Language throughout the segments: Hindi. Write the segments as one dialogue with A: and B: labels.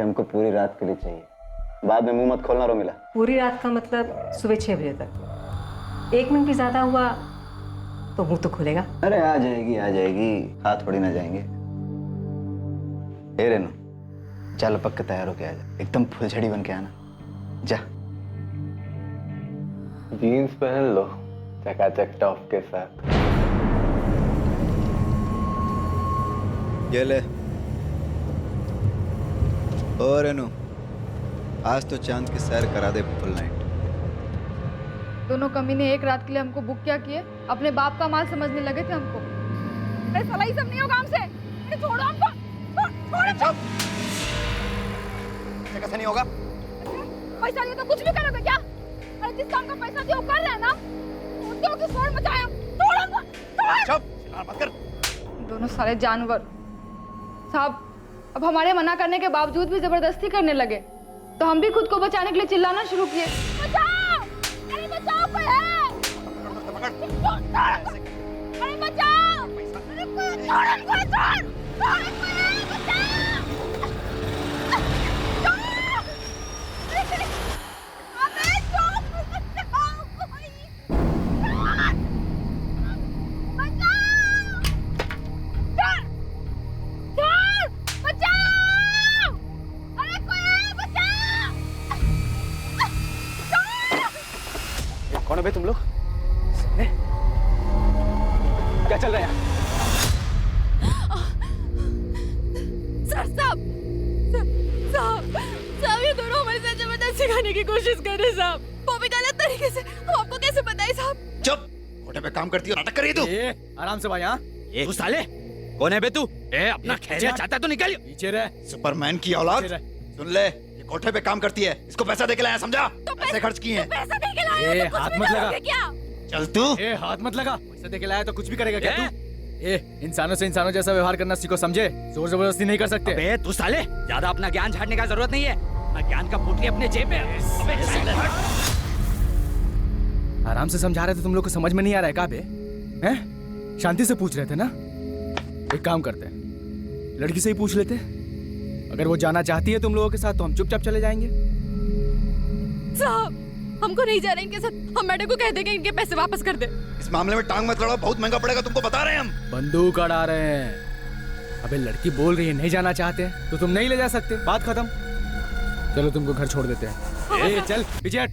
A: हमको पूरी रात के लिए चाहिए, बाद में मुंह मत खोलना रोमिला।
B: पूरी रात का मतलब सुबह 6 बजे तक। 1 मिनट भी ज्यादा हुआ तो मुंह तो खुलेगा।
A: अरे आ जाएगी, खा थोड़ी ना जाएंगे। ए रेनू, चल पक्के तैयार होके आ जा, एकदम फुलझड़ी बन के आना। जा
C: जीन्स पहन लो चकाचक टॉप के साथ।
A: ये ले। ओ रेनू, आज तो चांद की सैर करा दे फुल नाइट।
D: दोनों कमीने एक रात के लिए हमको बुक क्या किए? अपने बाप का माल समझने लगे थे हमको। अरे साला ये सब नहीं होगा हमसे। अरे छोड़ो हमको। छोड़ो।
A: कैसे नहीं होगा?
D: पैसा दिया तो कुछ भी करोगे क्या? अरे जिस काम का पैसा दिया वो कर रहे हैं ना। उनको क्यों शोर मचाया? छोड़ो हमको।
A: चुप, चिल्ला मत कर।
D: दोनों सारे जानवर। साहब, अब हमारे मना करने के बावजूद भी जबरदस्ती करने लगे, तो हम भी खुद को बचाने के लिए चिल्लाना शुरू किए। बचाओ! अरे बचाओ कोई है! अरे बचाओ! अरे कोई छोड़!
C: कौन है बे तुम लोग? क्या चल रहा है?
D: साहब, ये दोनों हमारे साथ जबरदस्ती करने की कोशिश कर रहे साहब। वो भी गलत तरीके से। हम आपको कैसे बताएं साहब?
A: चुप, कोठे पे काम करती हो, नाटक कर रही है तू।
E: आराम से भाई। हाँ
F: तू साले कौन है बे तू? अपना खैरिया चाहता तो निकल।
E: पीछे रह।
A: सुपरमैन की औलाद, सुन ले, ये कोठे पे काम करती है, इसको पैसा दे के लाया, समझा? पैसे खर्च किए हैं।
D: पैसा दे के लाया तो
E: हाथ मत लगा।
D: क्या?
A: चल तू।
E: हाथ मत लगा। पैसा दे के लाया तो कुछ भी करेगा क्या तू? इंसानों से इंसानों जैसा व्यवहार करना सीखो, समझे? जोर जबरदस्ती नहीं कर सकते।
F: अबे तू साले ज्यादा अपना ज्ञान झाड़ने का जरूरत नहीं है। अपना ज्ञान का पोटली अपने जेब में। अबे
E: आराम से समझा रहे थे, तुम लोग को समझ में नहीं आ रहा है क्या बे? हैं? शांति से पूछ रहे थे ना। एक काम करते हैं, लड़की से ही पूछ लेते। अगर वो जाना चाहती है तुम लोगों के साथ तो हम चुपचाप चले जाएंगे।
D: साहब, हमको नहीं जाना इनके साथ। हम मैडम को कह देंगे इनके पैसे वापस कर दे।
A: इस मामले में टांग मत लड़ाओ, बहुत महंगा पड़ेगा, तुमको बता रहे हैं हम।
E: बंदूक अड़ा रहे हैं। अबे लड़की बोल रही है नहीं जाना चाहते तो तुम नहीं ले जा सकते, बात खत्म। चलो तुमको घर छोड़ देते हैं। चल पीछे हट।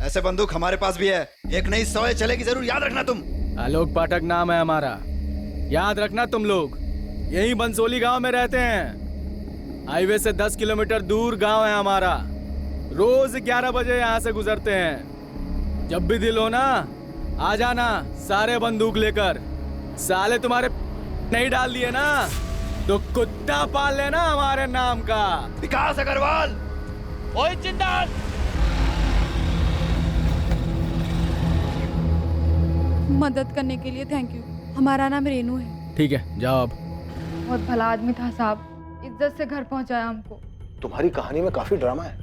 A: ऐसे बंदूक हमारे पास भी है, एक नहीं 100 चलेगी जरूर, याद रखना तुम।
E: आलोक पाठक नाम है हमारा, याद रखना तुम लोग। यही बंसोली गांव में रहते हैं। हाईवे से 10 किलोमीटर दूर गांव है हमारा। रोज 11 बजे यहाँ से गुजरते हैं। जब भी दिल हो ना आ जाना, सारे बंदूक लेकर। साले तुम्हारे नहीं डाल दिए ना तो कुत्ता पाल लेना हमारे नाम का।
A: विकास अग्रवाल।
F: ओए जिंदाल।
D: मदद करने के लिए थैंक यू। हमारा नाम रेनू है।
E: ठीक है, जाओ अब।
D: बहुत भला आदमी था साहब, इज्जत से घर पहुंचाया हमको।
G: तुम्हारी कहानी में काफी ड्रामा है।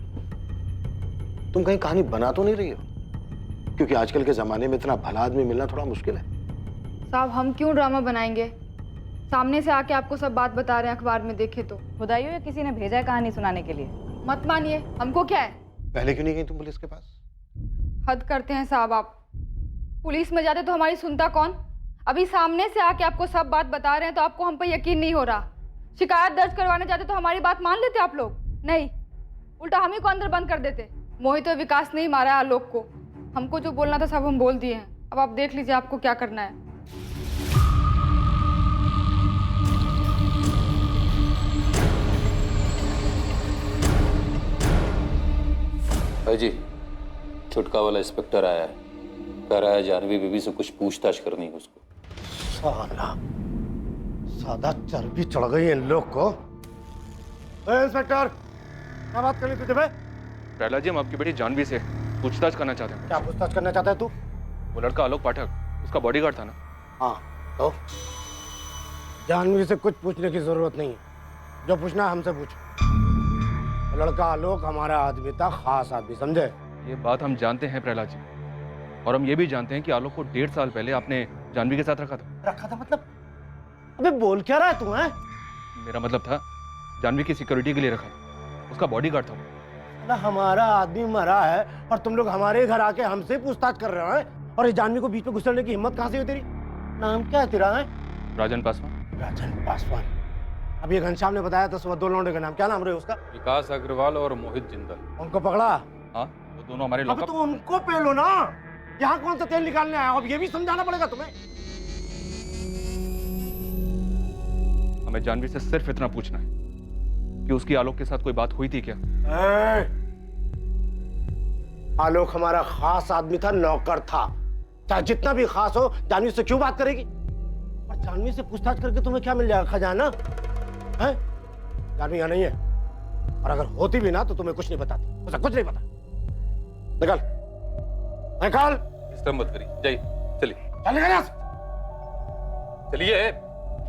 G: तुम कहीं कहानी बना तो नहीं रही हो? क्योंकि आजकल के जमाने में इतना भला आदमी मिलना थोड़ा मुश्किल है।
D: साहब, हम क्यों ड्रामा बनाएंगे? सामने से आके आपको सब बात बता रहे हैं, अखबार में देखे तो।
B: खुदाइयो या किसी ने भेजा है कहानी सुनाने के लिए?
D: मत मानिए, हमको क्या है।
G: पहले क्यों नहीं गई तुम पुलिस के पास?
D: हद करते हैं साहब आप। पुलिस में जाते तो हमारी सुनता कौन? अभी सामने से आके आपको सब बात बता रहे हैं तो आपको हम पर यकीन नहीं हो रहा। शिकायत दर्ज करवाने जाते तो हमारी बात मान लेते आप लोग? नहीं, उल्टा हम ही को अंदर बंद कर देते। मोहित और विकास नहीं मारा आलोक को। हमको जो बोलना था सब हम बोल दिए हैं। अब आप देख लीजिए आपको क्या करना है।
H: भाई जी, छुटका वाला इंस्पेक्टर आया है, कह रहा है जानवी बीबी से कुछ पूछताछ करनी है उसको।
G: साला सादा चर्बी चढ़ गई है इन लोग को। इंस्पेक्टर, क्या बात करनी तुझे?
C: प्रहलाद जी, हम आपकी बेटी जानवी से पूछताछ करना चाहते हैं।
G: क्या पूछताछ करना चाहता है तू?
C: वो लड़का आलोक पाठक, उसका बॉडीगार्ड था ना।
G: हाँ, तो जानवी से कुछ पूछने की जरूरत नहीं है। जो पूछना है हमसे पूछ। लड़का आलोक हमारा आदमी था, खास आदमी, समझे?
C: ये बात हम जानते हैं प्रहलाद जी, और हम ये भी जानते हैं कि आलोक को 1.5 साल पहले आपने जानवी के साथ रखा था।
G: रखा था मतलब? अबे बोल क्या रहा है तू? है
C: मेरा मतलब था जानवी की सिक्योरिटी के लिए रखा है, उसका बॉडीगार्ड था वो।
G: ना हमारा आदमी मरा है और तुम लोग हमारे घर आके हमसे पूछताछ कर रहे हो हैं? और इस जानवी को बीच में घुसने की हिम्मत कहाँ से हुई तेरी? नाम क्या है तेरा? है
C: राजन पासवान।
G: राजन पासवान। अब ये घनश्याम ने बताया था सुबह 2 लौंडे का नाम, क्या नाम रहे उसका?
H: विकास अग्रवाल और मोहित जिंदल।
G: उनको पकड़ा?
C: हाँ, वो दोनों हमारे
G: अब
C: लॉकअप।
G: तो उनको पेलो ना, यहाँ कौन सा तेल निकालने आया? अब ये भी समझाना पड़ेगा तुम्हें।
C: हमें जानवी से सिर्फ इतना पूछना है कि उसकी आलोक के साथ कोई बात हुई थी क्या?
G: आलोक हमारा खास आदमी था, नौकर था। चाहे जितना भी खास हो, जानवी से क्यों बात करेगी? और जानवी से पूछताछ करके तुम्हें क्या मिल जाएगा? खजाना है? जानवी यहाँ नहीं है, और अगर होती भी ना तो तुम्हें कुछ नहीं बताती, उसे कुछ नहीं पता। निकल निकल,
H: डिस्टर्ब मत करिए, जाइए, चलिए।
G: चल निकल यहाँ से।
H: चलिए।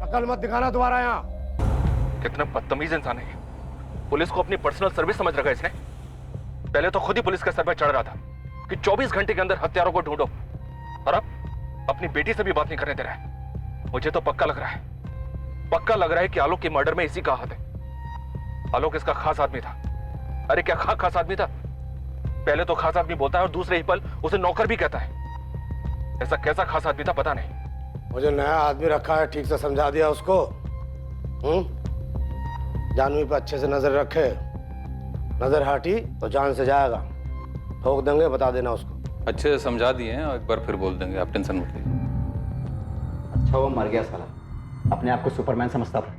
G: शक्ल मत दिखाना दोबारा यहाँ।
C: कितना बदतमीज इंसान है ये। पुलिस को अपनी पर्सनल सर्विस समझ रखा है इसने। पहले तो खुद ही पुलिस के सर पर चढ़ रहा था कि 24 घंटे के अंदर हत्यारों को ढूंढो, और अब अपनी बेटी से भी बात नहीं करने दे रहा है। मुझे तो पक्का लग रहा है कि आलोक के मर्डर में इसी का हाथ है। आलोक इसका खास आदमी था। अरे क्या खास आदमी था? पहले तो खास आदमी बोलता है और दूसरे ही पल उसे नौकर भी कहता है। ऐसा कैसा खास आदमी था पता नहीं।
G: मुझे नया आदमी रखा है, ठीक से समझा दिया उसको। जानवी पे अच्छे से नजर रखे, नजर हटी तो जान से जाएगा। ठोक देंगे, बता देना उसको।
H: अच्छे से समझा दिए हैं, एक बार फिर बोल देंगे, आप टेंशन मत लीजिए।
I: अच्छा वो मर गया साला, अपने आप को सुपरमैन समझता था।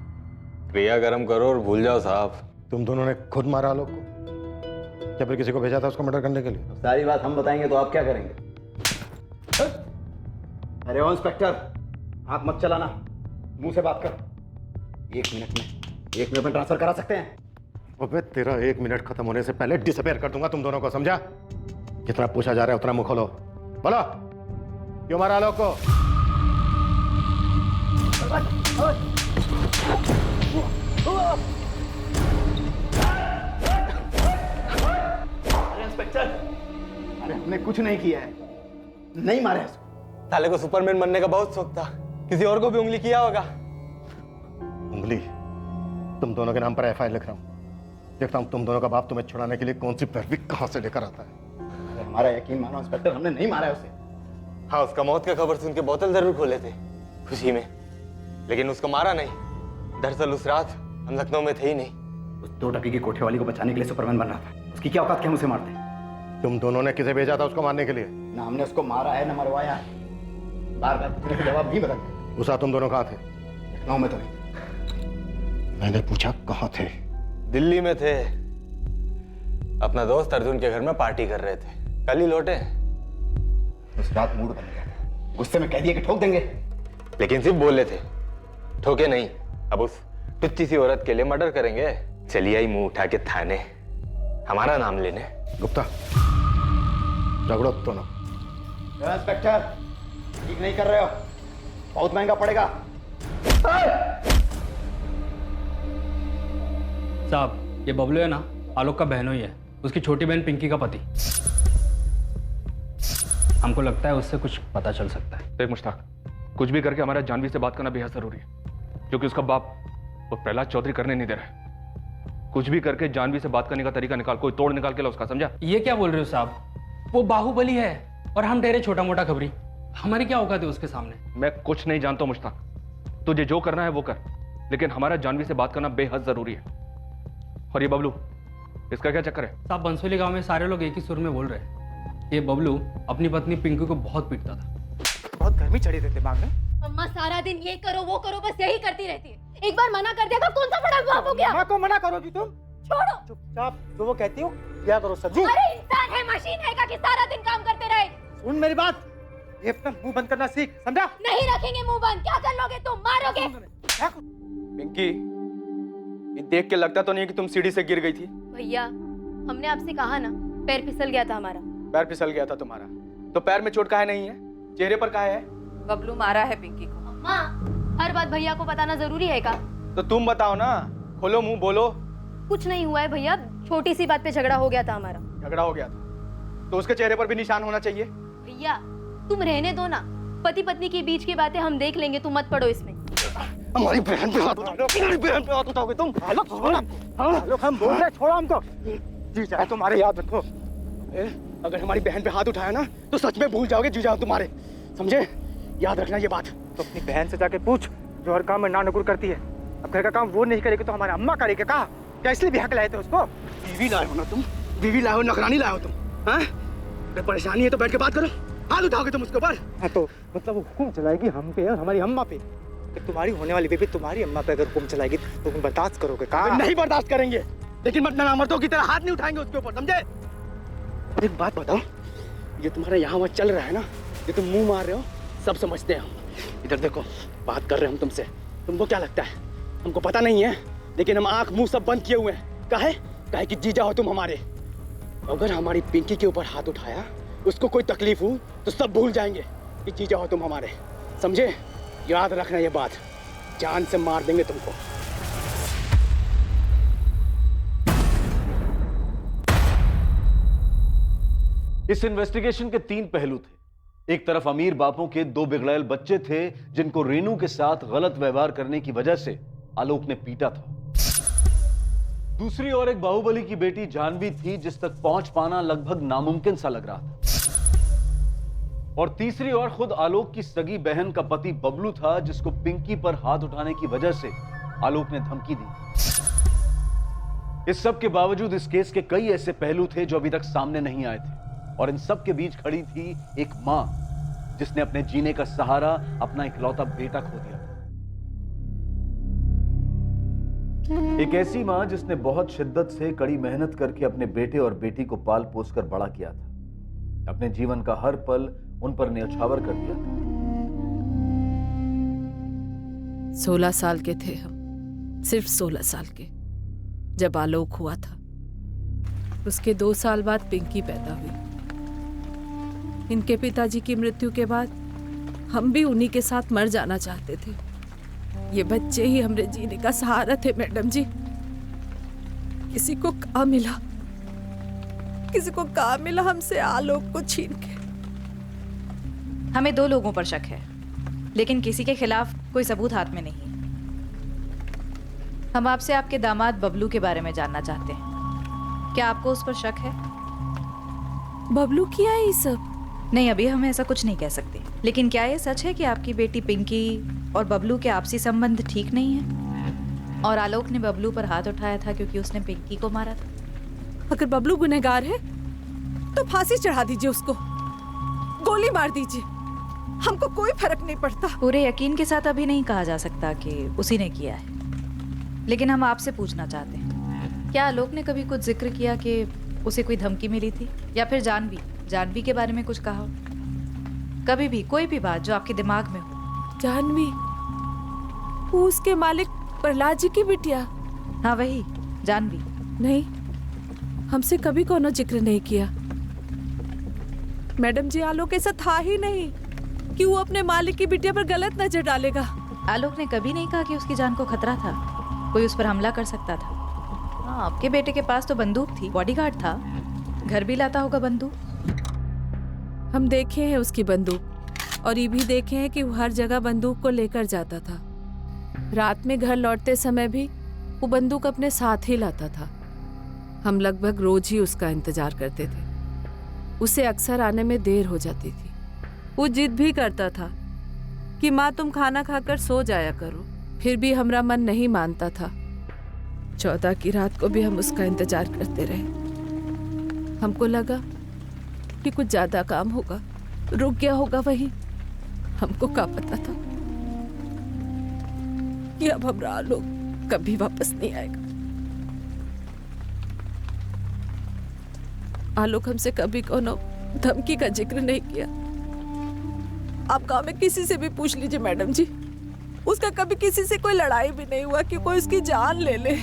J: क्रिया गर्म करो और भूल जाओ साहब।
G: तुम दोनों ने खुद मारा आलोक को, या फिर किसी को भेजा था उसको मर्डर करने के लिए?
I: सारी बात हम बताएंगे तो आप क्या करेंगे? अरे ओ इंस्पेक्टर, हाथ मत चलाना, मुंह से बात कर। 1 मिनट में ट्रांसफर करा सकते हैं।
G: अबे तेरा 1 मिनट खत्म होने से पहले डिसअपेयर कर दूंगा तुम दोनों को, समझा? जितना पूछा जा रहा है उतना मुंह खोलो। बोलो, क्यों मारा आलोक को?
I: अरे इंस्पेक्टर, अरे हमने कुछ नहीं किया है, नहीं मारे उसको।
J: साले को सुपरमैन बनने का बहुत शौक था, किसी और को भी उंगली किया होगा।
G: उंगली? तुम दोनों के नाम पर एफआईआर लिख रहा हूँ। देखता हूँ तुम दोनों का बाप तुम्हें छुड़ाने के लिए कौन सी पैरवी कहाँ से लेकर आता है।
I: अरे हमारा यकीन मानो इंस्पेक्टर, हमने नहीं मारा है उसे।
J: हाँ, उसका मौत का खबर सुन के बोतल जरूर खोले थे खुशी में, लेकिन उसको मारा नहीं। दरअसल उस रात हम लखनऊ में थे ही नहीं।
I: उस 2 टकी की कोठे वाली को बचाने के लिए सुपरमैन बन रहा था। उसकी क्या औकात कि हम उसे मारते?
G: तुम दोनों ने किसे भेजा था उसको मारने के लिए?
I: ना हमने उसको मारा है, ना मरवाया है। बार-बार पूछने के जवाब नहीं बदलते।
G: उस रात तुम दोनों कहाँ थे?
I: लखनऊ में तो नहीं।
G: मैंने पूछा कहाँ थे?
J: दिल्ली में थे, अपना दोस्त अर्जुन के घर में पार्टी कर रहे थे, कल ही लौटे।
I: उस रात मूड बन गया था, गुस्से में कह दिया कि ठोक देंगे,
J: लेकिन सिर्फ बोले थे, ठोके नहीं। अब उस टुच्ची सी औरत के लिए मर्डर करेंगे? चलिए आई मुंह उठा के थाने, हमारा नाम लेने।
G: गुप्ता, झगड़ो दोनों।
I: इंस्पेक्टर, ठीक नहीं कर रहे हो, बहुत महंगा पड़ेगा।
K: साहब, ये बबलू है ना, आलोक का बहनों ही है, उसकी छोटी बहन पिंकी का पति। हमको लगता है उससे कुछ पता चल सकता है।
C: देख मुश्ताक, कुछ भी करके हमारा जानवी से बात करना बेहद जरूरी है, क्योंकि उसका बाप वो प्रहलाद चौधरी करने नहीं दे रहा है। कुछ भी करके जानवी से बात करने का तरीका निकाल, कोई तोड़ निकाल के ला उसका, समझा?
K: ये क्या बोल रहे हो साहब? वो बाहुबली है और हम ठहरे छोटा मोटा खबरी। हमारी क्या औकात है उसके सामने?
C: मैं कुछ नहीं जानता मुश्ताक, तुझे जो करना है वो कर, लेकिन हमारा जानवी से बात करना बेहद जरूरी है। और ये बबलू, इसका क्या चक्कर है?
K: साहब, बंसोली गांव में सारे लोग एक ही सुर में बोल रहे हैं, ये बबलू अपनी पत्नी पिंकी को बहुत पीटता था।
E: बहुत गर्मी चढ़ी थी दिमाग में।
L: अम्मा सारा दिन ये करो वो करो बस यही करती रहती है। एक बार मना कर दिया तो कौन सा बड़ा बाप हो गया?
E: माँ को मना करोगी तुम?
L: छोड़ो,
E: चुपचाप जो वो कहती हो क्या करो सब्जी।
L: अरे इंसान है मशीन है का कि सारा दिन काम करते रहे?
E: सुन मेरी बात, ये अपना मुंह बंद करना सीख, समझा?
L: नहीं रखेंगे मुंह बंद। क्या कर लोगे तुम? मारोगे?
E: पिंकी, ये देख के लगता तो नहीं कि तुम सीढ़ी से गिर गई थी।
L: भैया, हमने आपसे कहा ना, पैर फिसल गया था हमारा।
E: पैर फिसल गया था तुम्हारा, तो पैर में चोट काहे नहीं है, चेहरे पर काहे है?
L: बबलू मारा है पिंकी को। अम्मा, हर बात भैया को बताना जरूरी है का?
E: तो तुम बताओ ना, खोलो मुंह, बोलो।
L: कुछ नहीं हुआ है भैया, छोटी सी बात पे झगड़ा हो गया था हमारा।
E: झगड़ा हो गया था तो उसके चेहरे पर भी निशान होना चाहिए।
L: भैया तुम रहने दो ना, पति पत्नी के बीच की बातें हम देख लेंगे, तुम मत पड़ो इसमें।
G: हमारी बहन पे हाथ उठाओगे, हमारी बहन पे हाथ उठाओगे तुम? आलोक छोड़ो, हाँ लोग हम बोल रहे हैं, छोड़ो हमको। जी चाहे तुम्हारे याद रखो, अगर हमारी बहन पे हाथ उठाया ना तो सच में भूल जाओगे जी जाओ तुम्हारे, समझे? याद रखना ये बात।
M: तो अपनी बहन से जाके पूछ जो हर काम में ना नुकुर करती है। अब घर का काम वो नहीं करेगी तो हमारी अम्मा करेगी। कहा क्या इसलिए ब्याह के लाए थे उसको?
G: बीवी लाए हो ना तुम, बीवी लाए हो, नौकरानी लाए हो तुम, हाँ? अगर परेशानी है तो बैठ के बात करो, हाथ उठाओगे तुम उसके ऊपर?
M: हाँ तो मतलब वो हुक्म चलाएगी हम पे और हमारी अम्मा पे। कि तुम्हारी होने वाली बेबी तुम्हारी अम्मा पे अगर हुक्म चलाएगी तो तुम बर्दाश्त करोगे? कहा
G: नहीं बर्दाश्त करेंगे, लेकिन मतलब मर्दों की तरह हाथ नहीं उठाएंगे उसके ऊपर, समझे? एक बात बताओ, ये तुम्हारा यहाँ वहाँ चल रहा है ना, ये तुम मुंह मार रहे हो, सब समझते हैं हम। इधर देखो, बात कर रहे हैं हम तुमसे, तुमको क्या लगता है हमको पता नहीं है? लेकिन हम आंख मुंह सब बंद किए हुए हैं। काहे कि जीजा हो तुम हमारे। अगर हमारी पिंकी के ऊपर हाथ उठाया, उसको कोई तकलीफ हो तो सब भूल जाएंगे कि जीजा हो तुम हमारे, समझे? याद रखना ये बात, जान से मार देंगे तुमको।
N: इस इन्वेस्टिगेशन के 3 पहलू थे। एक तरफ अमीर बापों के 2 बिगड़ैल बच्चे थे जिनको रेनू के साथ गलत व्यवहार करने की वजह से आलोक ने पीटा था। दूसरी ओर एक बाहुबली की बेटी जानवी थी जिस तक पहुंच पाना लगभग नामुमकिन सा लग रहा था। और तीसरी ओर खुद आलोक की सगी बहन का पति बबलू था जिसको पिंकी पर हाथ उठाने की वजह से आलोक ने धमकी दी। इस सब के बावजूद इस केस के कई ऐसे पहलू थे जो अभी तक सामने नहीं आए थे, और इन सब के बीच खड़ी थी एक मां जिसने अपने जीने का सहारा अपना इकलौता बेटा खो दिया। एक ऐसी मां जिसने बहुत शिद्दत से कड़ी मेहनत करके अपने बेटे और बेटी को पाल पोस कर बड़ा किया था, अपने जीवन का हर पल उन पर न्यौछावर कर दिया था।
O: 16 साल के थे हम, सिर्फ 16 साल के, जब आलोक हुआ था। उसके 2 साल बाद पिंकी पैदा हुई। इनके पिताजी की मृत्यु के बाद हम भी उन्हीं के साथ मर जाना चाहते थे। ये बच्चे ही हमारे जीने का सहारा थे मैडम जी। किसी को कहाँ मिला हमसे आलोक को छीन के।
P: हमें 2 लोगों पर शक है, लेकिन किसी के खिलाफ कोई सबूत हाथ में नहीं। हम आपसे आपके दामाद बबलू के बारे में जानना चाहते हैं। क्या आपको उस पर शक है?
O: बबलू किया है ये सब?
P: नहीं, अभी हम ऐसा कुछ नहीं कह सकते। लेकिन क्या ये सच है कि आपकी बेटी पिंकी और बबलू के आपसी संबंध ठीक नहीं है और आलोक ने बबलू पर हाथ उठाया था क्योंकि उसने पिंकी को मारा था?
O: अगर बबलू गुनहगार है तो फांसी चढ़ा दीजिए उसको, गोली मार दीजिए, हमको कोई फर्क नहीं पड़ता।
P: पूरे यकीन के साथ अभी नहीं कहा जा सकता कि उसी ने किया है, लेकिन हम आपसे पूछना चाहते हैं, क्या आलोक ने कभी कुछ जिक्र किया कि उसे कोई धमकी मिली थी, या फिर जानवी के बारे में कुछ कहा? कभी भी कोई भी बात जो आपके दिमाग में हो।
O: जानवी, वो उसके मालिक प्रहलाद जी की बिटिया?
P: हाँ वही जानवी।
O: नहीं, हमसे कभी कोनो जिक्र नहीं किया मैडम जी। आलोक ऐसा था ही नहीं कि वो अपने मालिक की बिटिया पर गलत नजर डालेगा।
P: आलोक ने कभी नहीं कहा कि उसकी जान को खतरा था, कोई उस पर हमला कर सकता था। हाँ, आपके बेटे के पास तो बंदूक थी, बॉडीगार्ड था, घर भी लाता होगा बंदूक।
O: हम देखे हैं उसकी बंदूक, और ये भी देखे हैं कि वो हर जगह बंदूक को लेकर जाता था। रात में घर लौटते समय भी वो बंदूक अपने साथ ही लाता था। हम लगभग रोज ही उसका इंतजार करते थे। उसे अक्सर आने में देर हो जाती थी। वो जिद भी करता था कि माँ तुम खाना खाकर सो जाया करो, फिर भी हमारा मन नहीं मानता था। 14 की रात को भी हम उसका इंतजार करते रहे। हमको लगा कि कुछ ज्यादा काम होगा, रुक गया होगा वहीं। हमको क्या पता था कि अब हमारा आलोक कभी वापस नहीं आएगा। आलोक हमसे कभी कोनो धमकी का जिक्र नहीं किया। आप गांव में किसी से भी पूछ लीजिए मैडम जी, उसका कभी किसी से कोई लड़ाई भी नहीं हुआ कि कोई उसकी जान ले ले।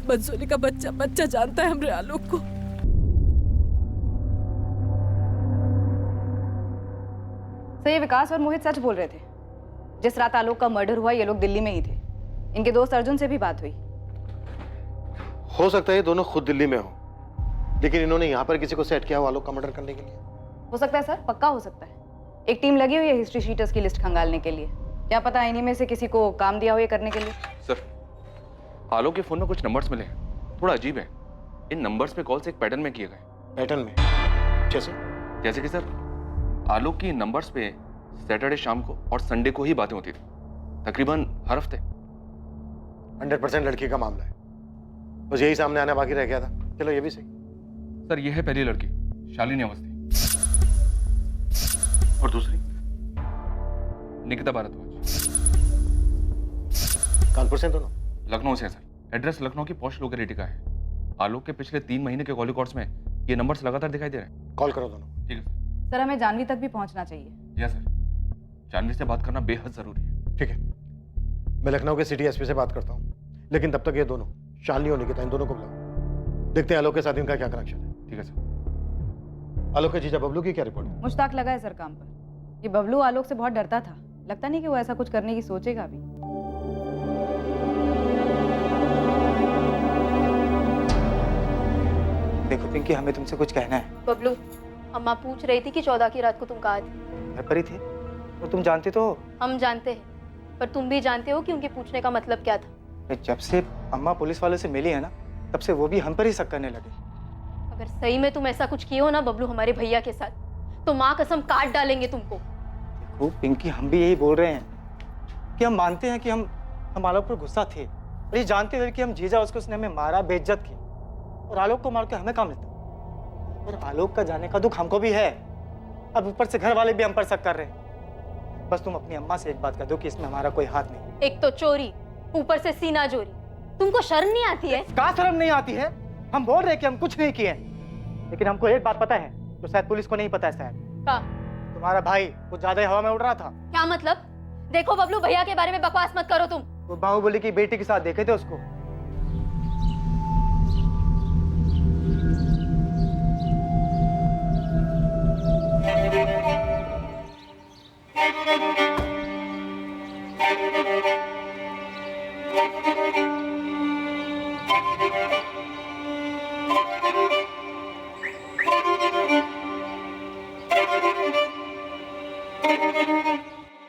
O: बंसोली का बच्चा जानता है हमरे आलोक को।
D: तो ये विकास और मोहित सच बोल रहे थे। जिस रात आलोक का मर्डर हुआ ये लोग दिल्ली में ही थे। इनके दोस्त अर्जुन से भी बात हुई।
G: हो सकता है ये दोनों खुद दिल्ली में हो, लेकिन इन्होंने यहाँ पर किसी को सेट किया हो आलोक का मर्डर करने के लिए।
D: हो सकता है सर, पक्का हो सकता है। एक टीम लगी हुई है हिस्ट्री शीटर्स की लिस्ट खंगालने के लिए। क्या पता इन्हीं में से किसी को काम दिया हो ये करने के लिए।
C: सर, आलोक के फोन में कुछ नंबर्स मिले, थोड़ा अजीब है। इन नंबर्स पे कॉल्स एक पैटर्न में किए गए।
G: पैटर्न में? जैसे कि
C: सर, आलोक की नंबर्स पे सैटरडे शाम को और संडे को ही बातें होती थी, तकरीबन हर हफ्ते।
G: 100% लड़की का मामला है, बस यही सामने आना बाकी रह गया था। चलो ये भी सही।
C: सर, ये है पहली लड़की, शालिनी अवस्थी, और दूसरी निकिता भारद्वाज।
G: कानपुर से दोनों?
C: लखनऊ से सर। एड्रेस लखनऊ की पॉश लोकेलिटी का है। आलोक के पिछले 3 महीने के कॉल रिकॉर्ड्स में ये नंबर्स लगातार दिखाई दे रहे हैं।
G: कॉल करो दोनों।
C: ठीक है
D: सर, हमें जानवी तक भी पहुंचना चाहिए।
C: जी सर, जानवी से बात करना बेहद जरूरी है।
G: ठीक है, मैं लखनऊ के सिटी एसपी से बात करता हूँ, लेकिन तब तक ये दोनों, शालिनी और निकिता, इन दोनों को बुलाओ। देखते हैं आलोक के साथ इनका क्या कनेक्शन है।
C: ठीक है सर।
G: आलोक के जीजा बबलू की क्या रिपोर्ट है?
D: मुश्ताक लगा है सर काम पर। ये बबलू आलोक से बहुत डरता था, लगता नहीं कि वो ऐसा कुछ करने की सोचेगा अभी।
M: देखो पिंकी, हमें तुमसे कुछ कहना है।
L: बबलू, अम्मा पूछ रही थी कि 14 की रात को तुम कहाँ थे।
M: घर पर ही थे, और तुम जानते तो हो।
L: हम जानते हैं, पर तुम भी जानते हो कि उनके पूछने का मतलब क्या था।
M: जब से अम्मा पुलिस वालों से मिली है ना, तब से वो भी हम पर ही शक करने लगे।
L: अगर सही में तुम ऐसा कुछ किए हो ना बबलू हमारे भैया के साथ, तो माँ कसम काट डालेंगे तुमको।
M: देखो पिंकी, हम भी यही बोल रहे हैं कि हम मानते हैं कि हम आलोक पर गुस्सा थे, और ये जानते हुए कि हम जीजा उसने हमें मारा, बेइज्जत की, और आलोक को मार के हमें काम मिलता। और आलोक का जाने का दुख हमको भी है। अब ऊपर से घर वाले भी हम पर शक कर रहे हैं। बस तुम अपनी अम्मा से एक बात कह दो कि इसमें हमारा कोई हाथ नहीं।
L: एक तो चोरी, ऊपर से सीना चोरी। तुमको शर्म नहीं आती है?
M: क्या शर्म नहीं आती है? हम बोल रहे हैं कि हम कुछ नहीं किए, लेकिन हमको एक बात पता है जो शायद पुलिस को नहीं पता है। शायद
L: क्या?
M: तुम्हारा भाई कुछ ज्यादा ही हवा में उड़ रहा था।
L: क्या मतलब? देखो बबलू, भैया के बारे में बकवास मत करो तुम।
M: वो बाहुबली की बेटी के साथ देखे थे उसको।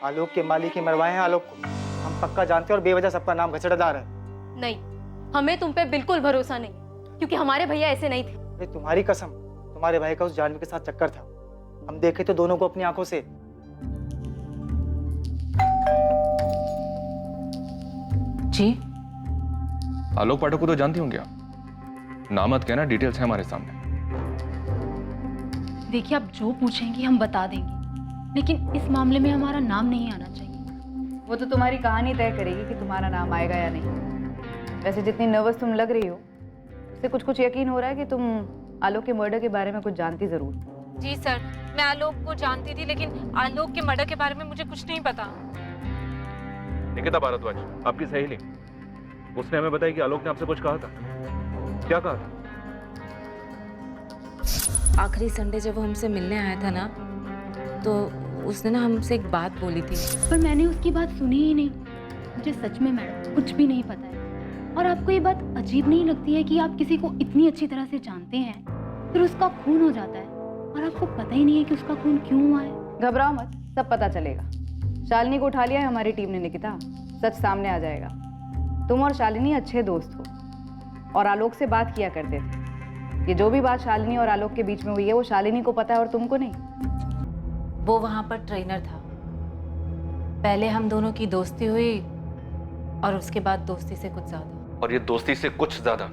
M: आलोक के मालिक ही मरवाए हैं आलोक को, हम पक्का जानते हैं, और बेवजह सबका नाम घचड़दार है।
L: नहीं, हमें तुम पे बिल्कुल भरोसा नहीं, क्योंकि हमारे भैया ऐसे नहीं थे।
M: अरे तुम्हारी कसम, तुम्हारे भाई का उस जानवी के साथ चक्कर था। हम देखे तो दोनों को अपनी आंखों से।
O: जी?
C: आलोक पाठक को तो जानती होंगे आप, नाम मत कहना, डिटेल्स है हमारे सामने।
Q: देखिए, आप जो पूछेंगी हम बता देंगे, लेकिन इस मामले में हमारा नाम नहीं आना चाहिए।
D: वो तो तुम्हारी कहानी तय करेगी कि तुम्हारा नाम आएगा या नहीं। वैसे जितनी नर्वस तुम लग रही हो, उससे कुछ यकीन हो रहा है कि तुम आलोक के मर्डर के बारे में कुछ जानती जरूर।
O: जी सर, मैं आलोक को जानती थी, लेकिन आलोक के मर्डर के बारे में मुझे कुछ नहीं पता।
C: निकिता भारद्वाज, आपकी सहेली, उसने हमें बताया कि आलोक ने आपसे कुछ कहा था। क्या कहा था?
O: आखिरी संडे जब वो हमसे मिलने आया था ना, तो उसने ना हमसे एक बात बोली थी।
Q: पर मैंने उसकी बात सुनी ही नहीं। मुझे सच में मैडम कुछ भी नहीं पता है। और आपको ये बात अजीब नहीं लगती है कि आप किसी को इतनी अच्छी तरह से जानते हैं, फिर उसका खून हो जाता है और आपको पता ही नहीं है कि उसका खून क्यों हुआ है?
D: घबराओ मत, सब पता चलेगा। शालिनी को उठा लिया है हमारी टीम ने निकिता, सच सामने आ जाएगा। तुम और शालिनी अच्छे दोस्त हो और आलोक से बात किया करते थे। ये जो भी बात शालिनी और आलोक के बीच में हुई है, वो शालिनी को पता है और तुमको नहीं।
O: वो वहाँ पर ट्रेनर था। पहले हम दोनों की दोस्ती हुई और उसके बाद दोस्ती से कुछ ज्यादा।
C: और ये दोस्ती से कुछ ज्यादा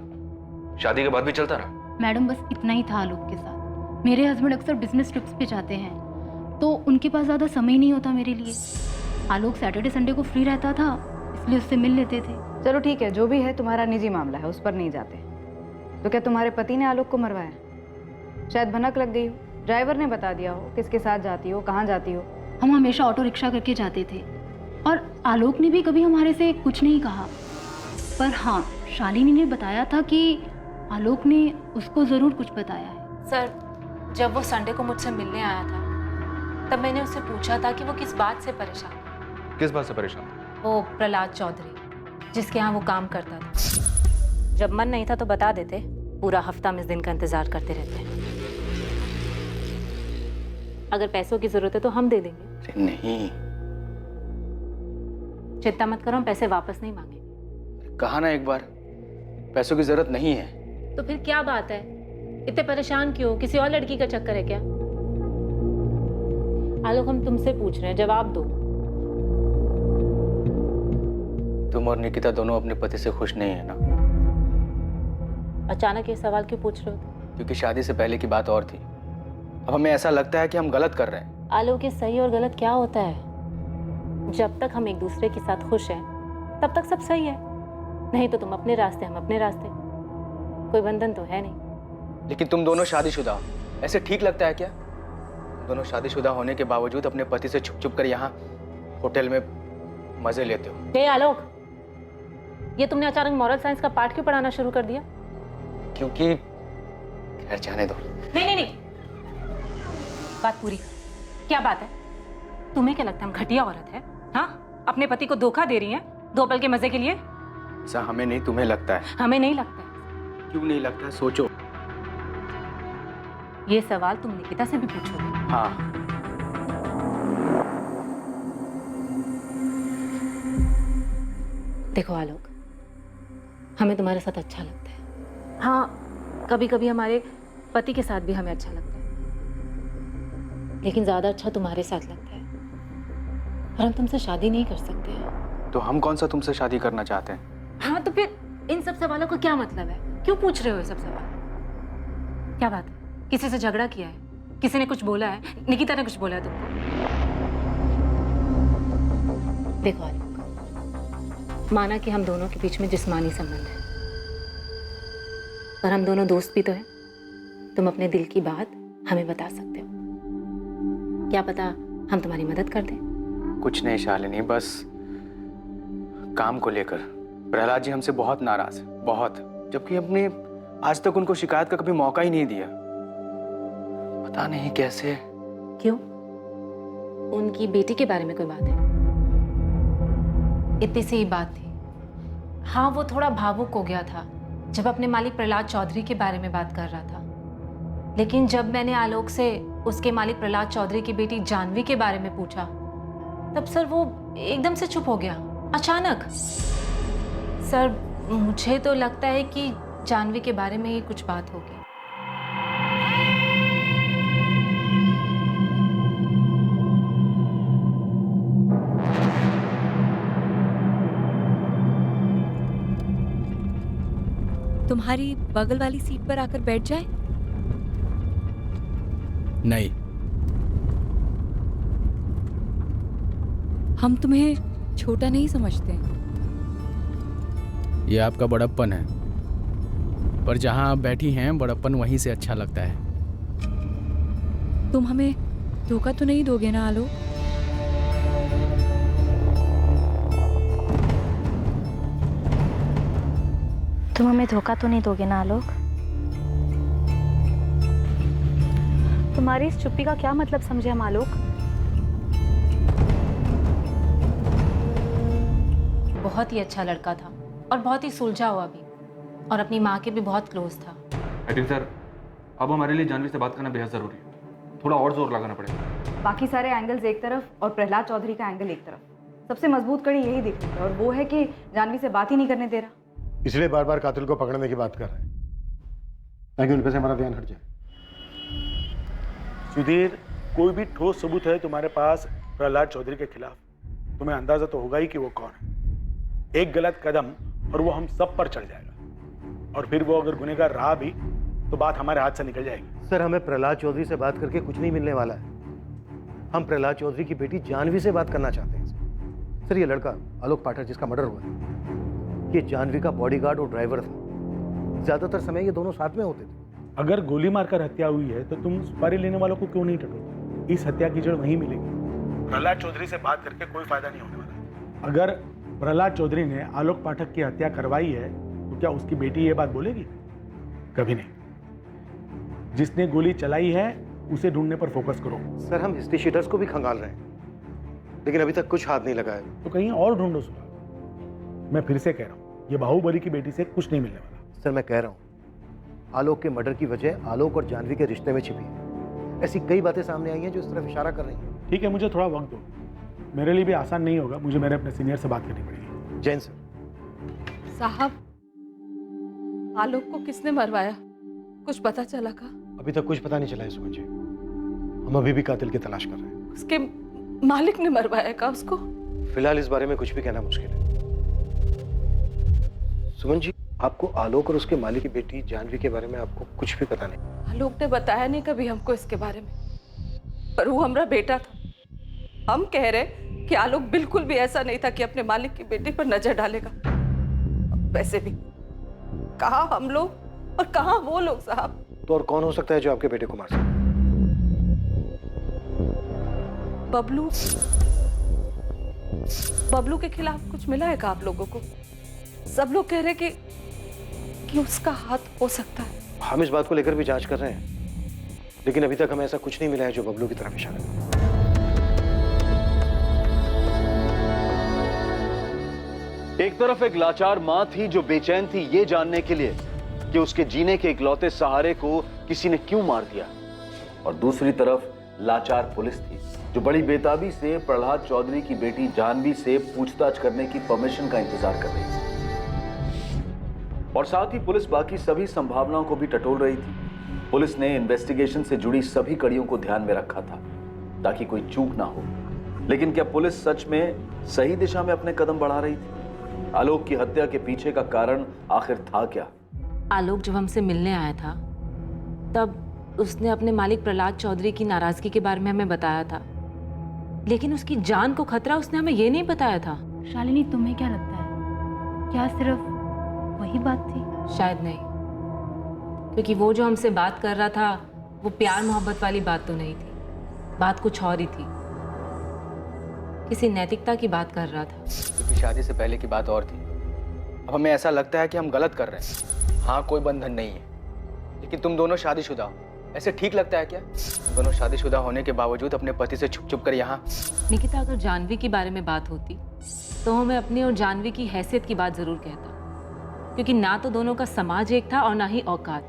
C: शादी के बाद भी चलता रहा?
Q: मैडम बस इतना ही था आलोक के साथ। मेरे हस्बैंड अक्सर बिजनेस ट्रिप्स पे जाते हैं, तो उनके पास ज़्यादा समय नहीं होता मेरे लिए। आलोक सैटरडे संडे को फ्री रहता था, इसलिए उससे मिल लेते थे।
D: चलो ठीक है, जो भी है तुम्हारा निजी मामला है, उस पर नहीं जाते। तो क्या तुम्हारे पति ने आलोक को मरवाया? शायद भनक लग गई हो, ड्राइवर ने बता दिया हो किसके साथ जाती हो, कहाँ जाती हो।
Q: हम हमेशा ऑटो रिक्शा करके जाते थे और आलोक ने भी कभी हमारे से कुछ नहीं कहा। पर हाँ, शालिनी ने बताया था कि आलोक ने उसको ज़रूर कुछ बताया है।
O: सर, जब वो संडे को मुझसे मिलने आया था, तब मैंने उससे पूछा था कि वो किस बात से परेशान था।
C: किस बात से परेशान?
O: वो प्रहलाद चौधरी, जिसके यहाँ वो काम करता था। जब मन नहीं था तो बता देते, पूरा हफ्ता हम इस दिन का इंतजार करते रहते हैं।
R: अगर पैसों की जरूरत है तो हम दे देंगे।
E: अरे नहीं,
R: चिंता मत करो, हम पैसे वापस नहीं मांगेंगे।
E: कहा ना एक बार, पैसों की जरूरत नहीं है।
R: तो फिर क्या बात है, इतने परेशान क्यों? किसी और लड़की का चक्कर है क्या? आलोक, हम तुमसे पूछ रहे हैं, जवाब दो।
E: तुम और निकिता दोनों अपने पति से खुश नहीं है ना?
R: अचानक ये सवाल क्यों पूछ रहे हो?
E: क्योंकि शादी से पहले की बात और थी, अब हमें ऐसा लगता है कि हम गलत कर रहे हैं।
R: आलोक, ये सही और गलत क्या होता है? जब तक हम एक दूसरे के साथ खुश हैं तब तक सब सही है, नहीं तो तुम अपने रास्ते, हम अपने रास्ते, कोई बंधन तो है नहीं।
E: लेकिन तुम दोनों शादीशुदा हो, ऐसे ठीक लगता है क्या? तुम दोनों शादीशुदा होने के बावजूद अपने पति से छुप छुप कर यहाँ होटल में मजे लेते हो।
R: हे आलोक, ये तुमने अचानक मॉरल साइंस का पाठ क्यों पढ़ाना शुरू कर दिया?
E: क्योंकि खैर जाने दो।
R: नहीं, बात पूरी। क्या बात है? तुम्हें क्या लगता है हम घटिया औरत है? हाँ, अपने पति को धोखा दे रही हैं 2 पल के मजे के लिए?
E: ऐसा हमें नहीं, तुम्हें लगता है।
R: हमें नहीं लगता है।
E: क्यों नहीं लगता है? सोचो।
R: ये सवाल तुम निकिता से भी पूछोगे?
E: हाँ।
R: देखो आलोक, हमें तुम्हारे साथ अच्छा लगता है। हाँ, कभी कभी हमारे पति के साथ भी हमें अच्छा लगता है, लेकिन ज्यादा अच्छा तुम्हारे साथ लगता है। और हम तुमसे शादी नहीं कर सकते हैं।
E: तो हम कौन सा तुमसे शादी करना चाहते हैं?
R: हाँ, तो फिर इन सब सवालों का क्या मतलब है? क्यों पूछ रहे हो ये सब सवाल? क्या बात है, किसी से झगड़ा किया है? किसी ने कुछ बोला है? निकिता ने कुछ बोला है तुमको? देखो आलोक, माना कि हम दोनों के बीच में जिस्मानी संबंध है, पर हम दोनों दोस्त भी तो हैं। तुम अपने दिल की बात हमें बता सकते हो, क्या पता हम तुम्हारी मदद कर दें।
E: कुछ नहीं शालिनी, बस काम को लेकर प्रहलाद जी हमसे बहुत नाराज है, बहुत, जबकि हमने आज तक उनको शिकायत का कभी मौका ही नहीं दिया। पता नहीं कैसे।
R: क्यों? उनकी बेटी के बारे में कोई बात है? इतनी सी ही बात थी। हाँ, वो थोड़ा भावुक हो गया था जब अपने मालिक प्रहलाद चौधरी के बारे में बात कर रहा था, लेकिन जब मैंने आलोक से उसके मालिक प्रहलाद चौधरी की बेटी जानवी के बारे में पूछा, तब सर वो एकदम से चुप हो गया, अचानक। सर, मुझे तो लगता है कि जानवी के बारे में ही कुछ बात होगी।
O: तुम्हारी बगल वाली सीट पर आकर बैठ जाए?
E: नहीं।
O: हम तुम्हें छोटा नहीं समझते।
E: ये आपका बड़प्पन है, पर जहां आप बैठी हैं बड़प्पन वहीं से अच्छा लगता है।
O: तुम हमें धोखा तो नहीं दोगे ना आलोक?
Q: तुम हमें धोखा तो नहीं दोगे ना आलोक? तुम्हारी इस चुप्पी का क्या मतलब समझे हम आलोक?
R: बहुत ही अच्छा लड़का था और बहुत ही सुलझा हुआ भी, और अपनी माँ के भी बहुत क्लोज था।
C: एडिन सर, अब हमारे लिए जानवी से बात करना बेहद जरूरी है, थोड़ा और जोर लगाना पड़ेगा।
D: बाकी सारे एंगल्स एक तरफ और प्रहलाद चौधरी का एंगल एक तरफ। सबसे मजबूत कड़ी यही दिख रही है, और वो है कि जानवी से बात ही नहीं करने दे रहा,
G: इसलिए बार बार कातिल को पकड़ने की बात कर रहे हैं, ताकि उन पे से हमारा ध्यान हट जाए।
S: सुधीर, कोई भी ठोस सबूत है तुम्हारे पास प्रहलाद चौधरी के खिलाफ, तुम्हें अंदाजा तो होगा ही कि वो कौन है। एक गलत कदम और वो हम सब पर चढ़ जाएगा, और फिर वो अगर गुनहगार रहा भी तो बात हमारे हाथ से निकल जाएगी।
G: सर, हमें प्रहलाद चौधरी से बात करके कुछ नहीं मिलने वाला है। हम प्रहलाद चौधरी की बेटी जानवी से बात करना चाहते हैं। सर, ये लड़का आलोक पाठक जिसका मर्डर हुआ है, ये जानवी का बॉडीगार्ड और ड्राइवर था। ज्यादातर समय ये दोनों साथ में होते थे।
S: अगर गोली मारकर हत्या हुई है तो तुम सुपारी लेने वालों को क्यों नहीं टटोलते? इस हत्या की जड़ वहीं मिलेगी। प्रहलाद चौधरी से बात करके कोई फायदा नहीं होने वाला। अगर प्रहलाद चौधरी ने आलोक पाठक की हत्या करवाई है तो क्या उसकी बेटी ये बात बोलेगी? कभी नहीं। जिसने गोली चलाई है उसे ढूंढने पर फोकस करो।
G: सर, हम हिस्ट्री शीटर्स को भी खंगाल रहे हैं, लेकिन अभी तक कुछ हाथ नहीं लगा है।
S: तो कहीं और ढूंढो सुधार। मैं फिर से कह रहा हूँ, ये बाहुबली की बेटी से कुछ नहीं मिलने वाला।
G: सर, मैं कह रहा हूँ, आलोक के मर्डर की वजह आलोक और जानवी के रिश्ते में छिपी है। ऐसी कई बातें सामने आई हैं जो इस तरफ इशारा कर रही हैं।
S: ठीक है, मुझे थोड़ा वक्त दो, मेरे लिए भी आसान नहीं होगा, मुझे मेरे अपने सीनियर से बात करनी पड़ेगी।
G: जैन सर।
O: साहब, आलोक को किसने मरवाया, कुछ पता चला का?
G: अभी तक कुछ पता नहीं चला है सुमन जी, हम अभी भी कातिल की तलाश कर रहे हैं।
O: उसके मालिक ने मरवाया का उसको?
G: फिलहाल इस बारे में कुछ भी कहना मुश्किल है। सुमन जी, आपको आलोक और उसके मालिक की बेटी जानवी के बारे में आपको कुछ भी पता नहीं?
O: आलोक ने बताया नहीं कभी हमको इसके बारे में, पर वो हमारा बेटा था। हम कह रहे कि आलोक बिल्कुल भी ऐसा नहीं था कि अपने मालिक की बेटी पर नजर डालेगा। वैसे भी कहाँ हम लोग और कहाँ वो लोग साहब।
G: तो और कौन हो सकता है जो आपके बेटे को मार सकता है?
O: बबलू। बबलू के खिलाफ कुछ मिला है क्या आप लोगों को? सब लोग कह रहे कि उसका हाथ हो सकता है।
G: हम इस बात को लेकर भी जांच कर रहे हैं, लेकिन अभी तक हमें ऐसा कुछ नहीं मिला है जो बबलू की तरफ इशारा करे।
N: एक तरफ एक लाचार मां थी जो बेचैन थी ये जानने के लिए कि उसके जीने के इकलौते सहारे को किसी ने क्यों मार दिया, और दूसरी तरफ लाचार पुलिस थी जो बड़ी बेताबी से प्रहलाद चौधरी की बेटी जानवी से पूछताछ करने की परमिशन का इंतजार कर रही थी। और साथ ही पुलिस बाकी सभी संभावनाओं को भी टटोल रही थी। पुलिस ने इन्वेस्टिगेशन से जुड़ी सभी कड़ियों को ध्यान में रखा था ताकि कोई चूक ना हो। लेकिन क्या पुलिस सच में सही दिशा में अपने कदम बढ़ा रही थी? आलोक की हत्या के पीछे का कारण आखिर था क्या?
R: आलोक जब हमसे मिलने आया था तब उसने अपने मालिक प्रहलाद चौधरी की नाराजगी के बारे में हमें बताया था, लेकिन उसकी जान को खतरा उसने हमें ये नहीं बताया था।
Q: शालिनी, तुम्हें क्या लगता है, क्या सिर्फ वही बात थी?
R: शायद नहीं, क्योंकि वो जो हमसे बात कर रहा था वो प्यार मोहब्बत वाली बात तो नहीं थी, बात कुछ और ही थी। किसी नैतिकता की बात कर रहा था।
E: क्योंकि शादी से पहले की बात और थी। अब हमें ऐसा लगता है कि हम गलत कर रहे हैं। हाँ, कोई बंधन नहीं है, लेकिन तुम दोनों शादीशुदा हो, ऐसे ठीक लगता है क्या? तुम दोनों शादीशुदा होने के बावजूद अपने पति से छुप छुप कर यहाँ।
R: निकिता, अगर जानवी के बारे में बात होती तो हमें अपनी और जानवी की हैसियत की बात जरूर कहता, क्योंकि ना तो दोनों का समाज एक था और ना ही औकात।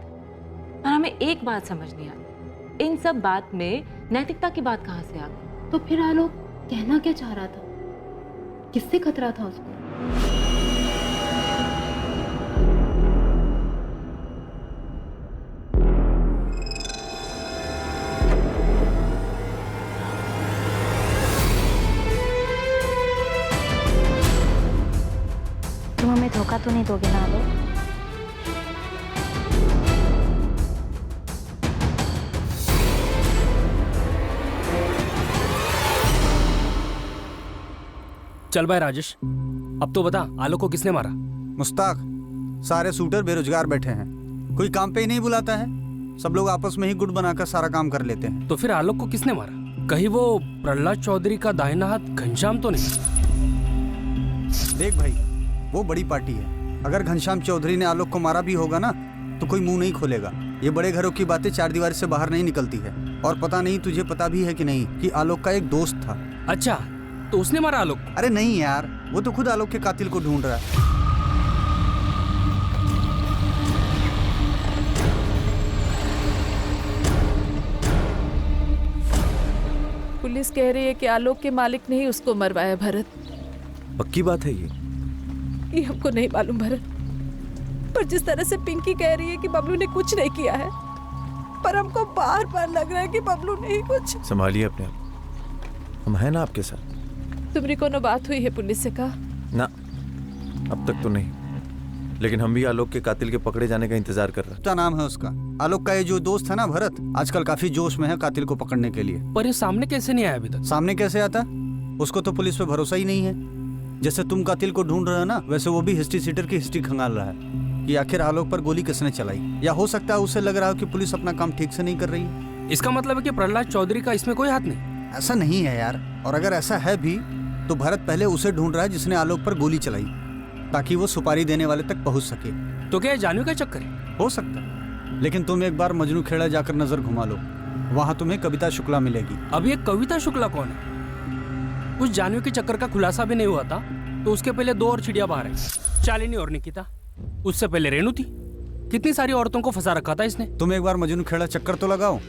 R: पर हमें एक बात समझ नहीं आई, इन सब बात में नैतिकता की बात कहाँ से आ गई?
Q: तो फिर आलोक कहना क्या चाह रहा था, किससे खतरा था उसको?
L: तुम हमें धोखा तो नहीं दोगे ना आलोक?
K: चल भाई राजेश, अब तो बता, आलोक को किसने मारा?
A: मुस्ताक, सारे शूटर बेरोजगार बैठे हैं, कोई काम पे ही नहीं बुलाता है, सब लोग आपस में ही गुट बनाकर सारा काम कर लेते हैं।
K: तो फिर आलोक को किसने मारा? कहीं वो प्रहलाद चौधरी का दाहिना हाथ घनश्याम तो नहीं?
A: देख भाई, वो बड़ी पार्टी है, अगर घनश्याम चौधरी ने आलोक को मारा भी होगा ना तो कोई मुंह नहीं खोलेगा। ये बड़े घरों की बातें चार दीवारी से बाहर नहीं निकलती है। और पता नहीं तुझे पता भी है कि नहीं कि आलोक का एक दोस्त था।
K: अच्छा, तो उसने मारा आलोक?
A: अरे नहीं यार, वो तो खुद आलोक के कातिल को ढूंढ रहा है।
O: पुलिस कह रही है कि आलोक के मालिक ने ही उसको मरवाया। भरत,
T: पक्की बात है
O: ये हमको नहीं मालूम भरत, पर जिस तरह से पिंकी कह रही है कि बबलू ने कुछ नहीं किया है, पर हमको बार बार लग रहा है कि बबलू ने ही कुछ।
T: संभालिए अपने आप, हम हैं ना आपके साथ।
O: तुम्हारी कोनो बात हुई है पुलिस से? कहा
T: ना, अब तक तो नहीं, लेकिन हम भी आलोक के कातिल के पकड़े जाने का इंतजार कर रहे हैं।
A: क्या नाम है उसका? आलोक का ये जो दोस्त है ना भरत, आजकल काफी जोश में है कातिल को पकड़ने के लिए।
K: पर ये सामने कैसे नहीं आया अभी तक?
A: सामने कैसे आता? उसको तो पुलिस पे भरोसा ही नहीं है। जैसे तुम कातिल को ढूंढ रहे हो ना, वैसे वो भी हिस्ट्री सीटर की हिस्ट्री खंगाल रहा है कि आखिर आलोक पर गोली किसने चलाई। या हो सकता है उसे लग रहा हो कि पुलिस अपना काम ठीक से नहीं कर रही है।
K: इसका मतलब है कि प्रहलाद चौधरी का इसमें कोई हाथ नहीं?
A: ऐसा नहीं है यार, और अगर ऐसा है भी तो भरत पहले उसे ढूंढ रहा है जिसने आलोक पर गोली चलाई, ताकि वो सुपारी देने वाले तक पहुंच सके।
K: तो क्या जानवी का चक्कर है?
A: हो सकता है, लेकिन तुम एक बार मजनू खेड़ा जाकर नजर घुमा लो, वहां तुम्हें कविता शुक्ला मिलेगी।
K: अब ये कविता शुक्ला कौन है? उस जानवी के चक्कर का खुलासा भी नहीं हुआ था तो उसके पहले दो और चिड़िया बाहर है, शालिनी और निकिता। उससे पहले रेणु थी। कितनी सारी औरतों को फंसा रखा था इसने।
A: तुम एक बार मजनू खेड़ा चक्कर तो लगाओ,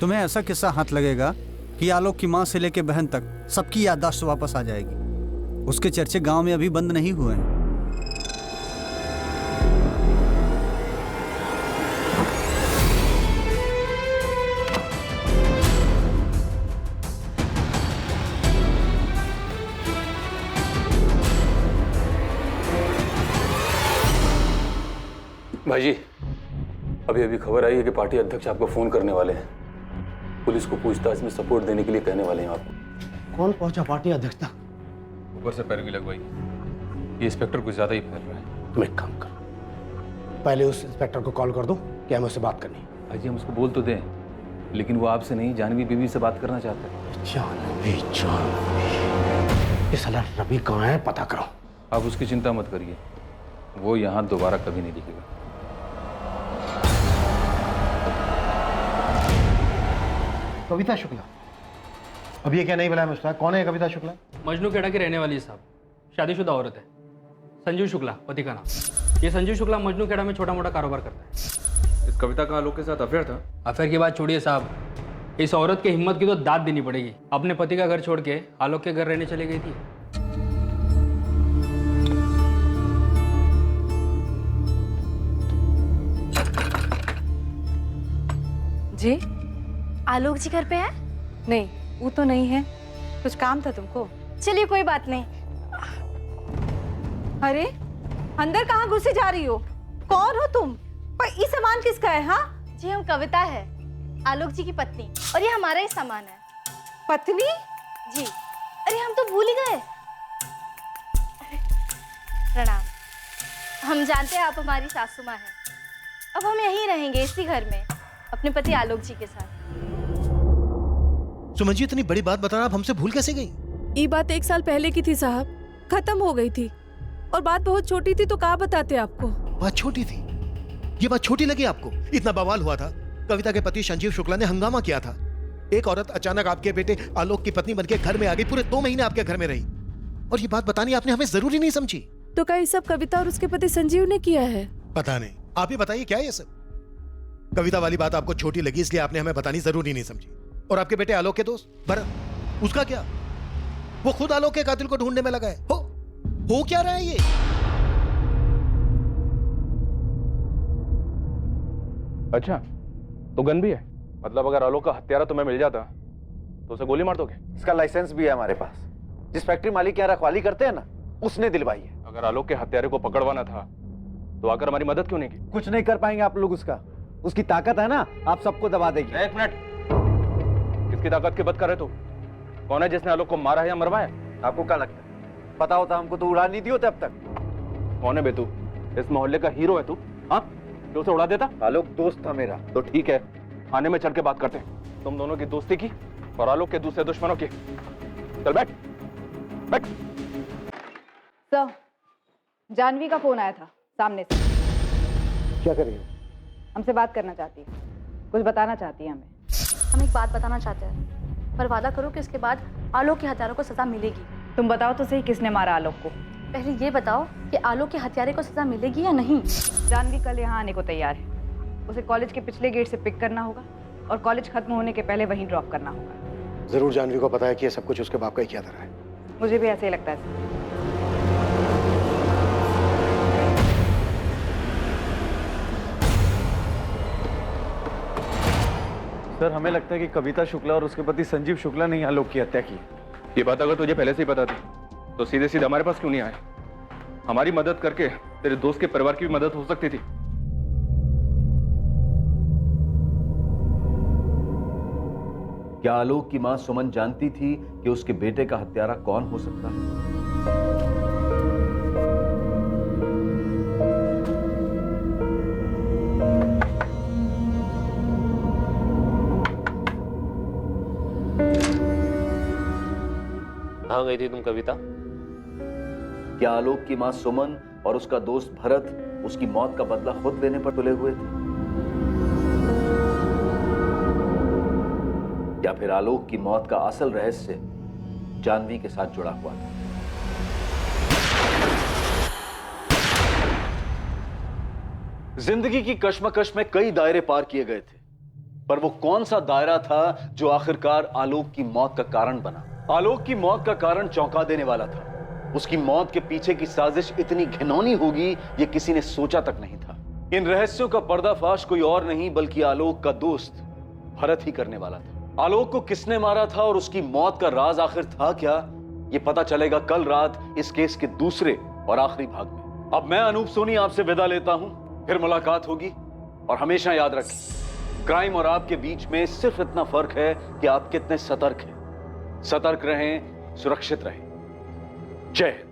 A: तुम्हें ऐसा किस्सा हाथ लगेगा कि आलोक की माँ से लेके बहन तक सबकी याददाश्त वापस आ जाएगी। उसके चर्चे गांव में अभी बंद नहीं हुए हैं।
H: भाई जी, अभी अभी खबर आई है कि पार्टी अध्यक्ष आपको फोन करने वाले हैं। पुलिस को पूछताछ में सपोर्ट देने के लिए कहने वाले हैं आपको।
G: कौन पहुंचा पार्टी अध्यक्ष तक?
H: ऊपर से पैरवी लगवाई। ये इंस्पेक्टर कुछ ज्यादा ही फैल रहा है।
G: तुम एक काम कर, पहले उस इंस्पेक्टर को कॉल कर दो कि हमें उससे बात करनी है।
H: भाई जी, हम उसको बोल तो दें, लेकिन वो आपसे नहीं जानवी बीबी से बात करना चाहता है।
G: जानवी, ये साला रवि कहाँ है, पता करो।
H: आप उसकी चिंता मत करिए, वो यहाँ दोबारा कभी नहीं दिखेगा।
G: कविता शुक्ला, अब ये क्या नहीं बुलाया मुझे? कौन है कविता शुक्ला?
K: मजनू खेड़ा की रहने वाली है साहब, शादीशुदा औरत है। संजीव शुक्ला पति का नाम। ये संजीव शुक्ला मजनू खेड़ा में छोटा मोटा कारोबार करता है।
C: इस कविता का आलोक के साथ अफेयर था?
K: अफेयर की बात छोड़िए साहब, इस औरत की हिम्मत की तो दाद देनी पड़ेगी। अपने पति का घर छोड़ के आलोक के घर रहने चली गई थी।
P: जी, आलोक जी घर पे है?
B: नहीं, वो तो नहीं है। कुछ काम था तुमको?
L: चलिए कोई बात नहीं।
P: अरे अंदर कहाँ घुसे जा रही हो? कौन हो तुम? पर ये सामान किसका है? हाँ
L: जी, हम कविता है, आलोक जी की पत्नी, और ये हमारा ही सामान है।
P: पत्नी?
L: जी। अरे हम तो भूल ही गए। प्रणाम। हम जानते हैं आप हमारी सासू माँ हैं। अब हम यहीं रहेंगे, इसी घर में, अपने पति आलोक जी के साथ।
G: सुमन जी, इतनी बड़ी बात बताना आप हमसे भूल कैसे गई?
O: ये बात 1 साल पहले की थी साहब, खत्म हो गई थी। और बात बहुत छोटी थी तो कहाँ बताते आपको।
G: बात छोटी थी? ये बात छोटी लगी आपको? इतना बवाल हुआ था, कविता के पति संजीव शुक्ला ने हंगामा किया था। एक औरत अचानक आपके बेटे आलोक की पत्नी बनके घर में आ गई, पूरे 2 महीने आपके घर में रही, और ये बात बतानी आपने हमें जरूरी नहीं समझी?
O: तो क्या ये सब कविता और उसके पति संजीव ने किया है?
G: पता नहीं, आप ही बताइए क्या है ये सब? कविता वाली बात आपको छोटी लगी इसलिए आपने हमें बतानी जरूरी नहीं समझी। और आपके बेटे आलोक के दोस्त भरत, उसका क्या? वो खुद आलोक के कातिल को ढूंढने में लगा है। हो क्या रहा है ये?
C: अच्छा, तो गन भी है? मतलब अगर आलोक का हत्यारा तुम्हें मिल जाता तो उसे गोली मार दोगे?
I: इसका लाइसेंस भी है हमारे पास। जिस फैक्ट्री मालिक की यहाँ रखवाली करते हैं ना, उसने दिलवाई है।
C: अगर आलोक के हत्यारे को पकड़वाना था तो आकर हमारी मदद क्यों नहीं की?
I: कुछ नहीं कर पाएंगे आप लोग उसका। उसकी ताकत है ना, आप सबको दबा देगी।
C: एक मिनट, किसकी ताकत की बात कर रहे तू? कौन है जिसने आलोक को मारा है या मरवाया?
I: आपको क्या लगता है पता होता हमको तो उड़ा नहीं दी होते अब तक।
C: कौन है बे तू? इस मोहल्ले का हीरो है तू? हाँ, जो उसे उड़ा देता?
I: आलोक दोस्त था मेरा।
C: तो ठीक है, आने में चढ़ के बात करते हैं। तुम दोनों की दोस्ती की और आलोक के दूसरे दुश्मनों की। चल बैठ बैठ।
D: सर, जानवी का फोन आया था सामने से।
G: क्या करेंगे?
D: हमसे बात करना चाहती है, कुछ बताना चाहती है हमें।
L: हम एक बात बताना चाहते हैं, पर वादा करो कि इसके बाद आलोक के हत्यारों को सजा मिलेगी।
D: तुम बताओ तो सही, किसने मारा आलोक को?
L: पहले ये बताओ कि आलोक के हत्यारे को सजा मिलेगी या नहीं।
D: जानवी कल यहाँ आने को तैयार है। उसे कॉलेज के पिछले गेट से पिक करना होगा और कॉलेज खत्म होने के पहले वहीं ड्रॉप करना होगा।
G: जरूर जानवी को पता है कि ये सब कुछ उसके बाप का ही किया था।
D: मुझे भी ऐसे ही लगता है।
J: सर, हमें लगता है कि कविता शुक्ला और उसके पति संजीव शुक्ला ने आलोक की हत्या की।
C: ये बात अगर तुझे पहले से ही पता थी तो सीधे सीधे हमारे पास क्यों नहीं आए? हमारी मदद करके तेरे दोस्त के परिवार की भी मदद हो सकती थी।
N: क्या आलोक की मां सुमन जानती थी कि उसके बेटे का हत्यारा कौन हो सकता है?
H: कहाँ गई थी तुम कविता?
N: क्या आलोक की मां सुमन और उसका दोस्त भरत उसकी मौत का बदला खुद लेने पर तुले हुए थे? या फिर आलोक की मौत का असल रहस्य जानवी के साथ जुड़ा हुआ था? जिंदगी की कश्मकश में कई दायरे पार किए गए थे, पर वो कौन सा दायरा था जो आखिरकार आलोक की मौत का कारण बना? आलोक की मौत का कारण चौंका देने वाला था। उसकी मौत के पीछे की साजिश इतनी घिनौनी होगी ये किसी ने सोचा तक नहीं था। इन रहस्यों का पर्दाफाश कोई और नहीं बल्कि आलोक का दोस्त भरत ही करने वाला था। आलोक को किसने मारा था और उसकी मौत का राज आखिर था क्या, ये पता चलेगा कल रात इस केस के दूसरे और आखिरी भाग में। अब मैं अनूप सोनी आपसे विदा लेता हूं, फिर मुलाकात होगी। और हमेशा याद रखें, क्राइम और आपके बीच में सिर्फ इतना फर्क है कि आप कितने सतर्क हैं। सतर्क रहें, सुरक्षित रहें। जय हिंद।